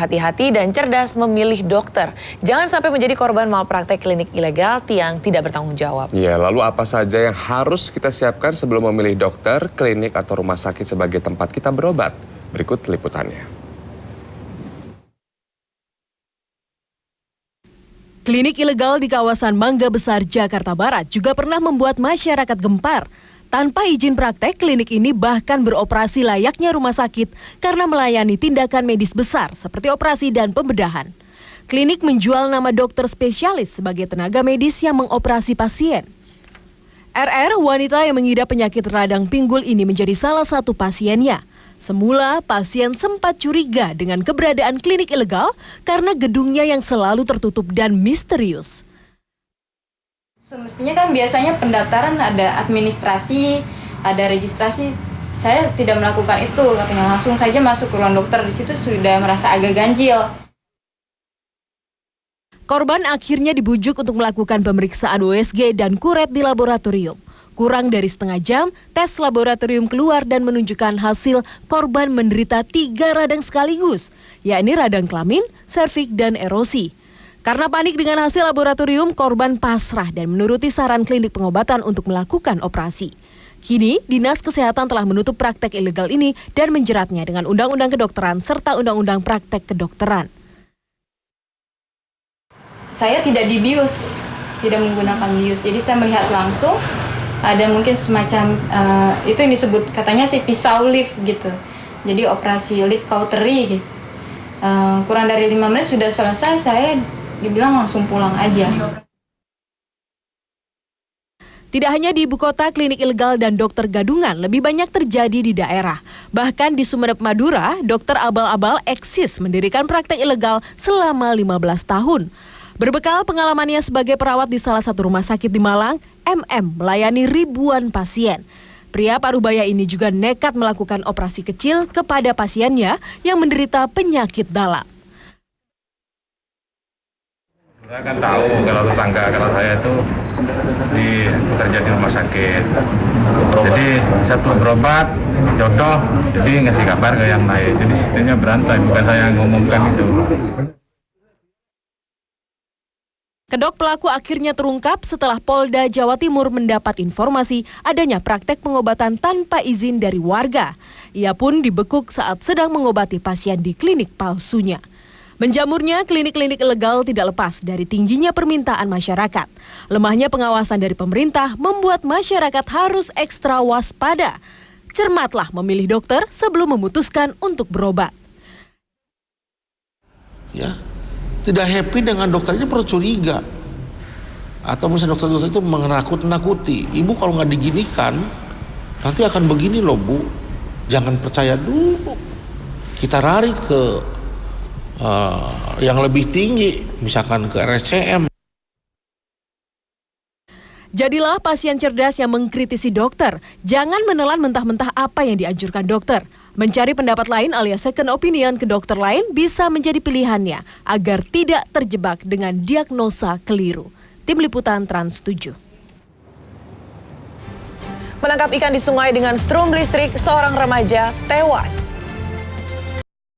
Hati-hati dan cerdas memilih dokter. Jangan sampai menjadi korban malpraktek klinik ilegal yang tidak bertanggung jawab. Ya, lalu apa saja yang harus kita siapkan sebelum memilih dokter, klinik, atau rumah sakit sebagai tempat kita berobat? Berikut liputannya. Klinik ilegal di kawasan Mangga Besar, Jakarta Barat juga pernah membuat masyarakat gempar. Tanpa izin praktek, klinik ini bahkan beroperasi layaknya rumah sakit karena melayani tindakan medis besar seperti operasi dan pembedahan. Klinik menjual nama dokter spesialis sebagai tenaga medis yang mengoperasi pasien. RR, wanita yang mengidap penyakit radang pinggul ini menjadi salah satu pasiennya. Semula, pasien sempat curiga dengan keberadaan klinik ilegal karena gedungnya yang selalu tertutup dan misterius. Semestinya kan biasanya pendaftaran ada administrasi, ada registrasi. Saya tidak melakukan itu, katanya langsung saja masuk ke ruang dokter. Di situ sudah merasa agak ganjil. Korban akhirnya dibujuk untuk melakukan pemeriksaan USG dan kuret di laboratorium. Kurang dari setengah jam, tes laboratorium keluar dan menunjukkan hasil korban menderita 3 radang sekaligus, yakni radang kelamin, serviks, dan erosi. Karena panik dengan hasil laboratorium, korban pasrah dan menuruti saran klinik pengobatan untuk melakukan operasi. Kini, Dinas Kesehatan telah menutup praktek ilegal ini dan menjeratnya dengan Undang-Undang Kedokteran serta Undang-Undang Praktek Kedokteran. Saya tidak dibius, tidak menggunakan bius. Jadi saya melihat langsung ada mungkin semacam itu yang disebut katanya sih pisau lift gitu. Jadi operasi lift cautery. Kurang dari 5 menit sudah selesai, saya dibilang langsung pulang aja. Tidak hanya di ibu kota, klinik ilegal dan dokter gadungan lebih banyak terjadi di daerah. Bahkan di Sumeneb, Madura, dokter abal-abal eksis mendirikan praktek ilegal selama 15 tahun. Berbekal pengalamannya sebagai perawat di salah satu rumah sakit di Malang, MM melayani ribuan pasien. Pria parubaya ini juga nekat melakukan operasi kecil kepada pasiennya yang menderita penyakit dalam. Saya kan tahu kalau saya itu bekerja di rumah sakit. Jadi satu berobat, jodoh, jadi ngasih kabar ke yang lain. Jadi sistemnya berantai, bukan saya yang ngomongkan itu. Kedok pelaku akhirnya terungkap setelah Polda Jawa Timur mendapat informasi adanya praktek pengobatan tanpa izin dari warga. Ia pun dibekuk saat sedang mengobati pasien di klinik palsunya. Menjamurnya klinik-klinik ilegal tidak lepas dari tingginya permintaan masyarakat. Lemahnya pengawasan dari pemerintah membuat masyarakat harus ekstra waspada. Cermatlah memilih dokter sebelum memutuskan untuk berobat. Ya, tidak happy dengan dokternya perlu curiga. Atau misalnya dokter-dokter itu menakut-nakuti. Ibu kalau nggak diginikan, nanti akan begini loh Bu. Jangan percaya dulu. Kita lari ke yang lebih tinggi, misalkan ke RSCM. Jadilah pasien cerdas yang mengkritisi dokter. Jangan menelan mentah-mentah apa yang dianjurkan dokter. Mencari pendapat lain alias second opinion ke dokter lain bisa menjadi pilihannya agar tidak terjebak dengan diagnosa keliru. Tim Liputan Trans 7. Menangkap ikan di sungai dengan strum listrik, seorang remaja tewas.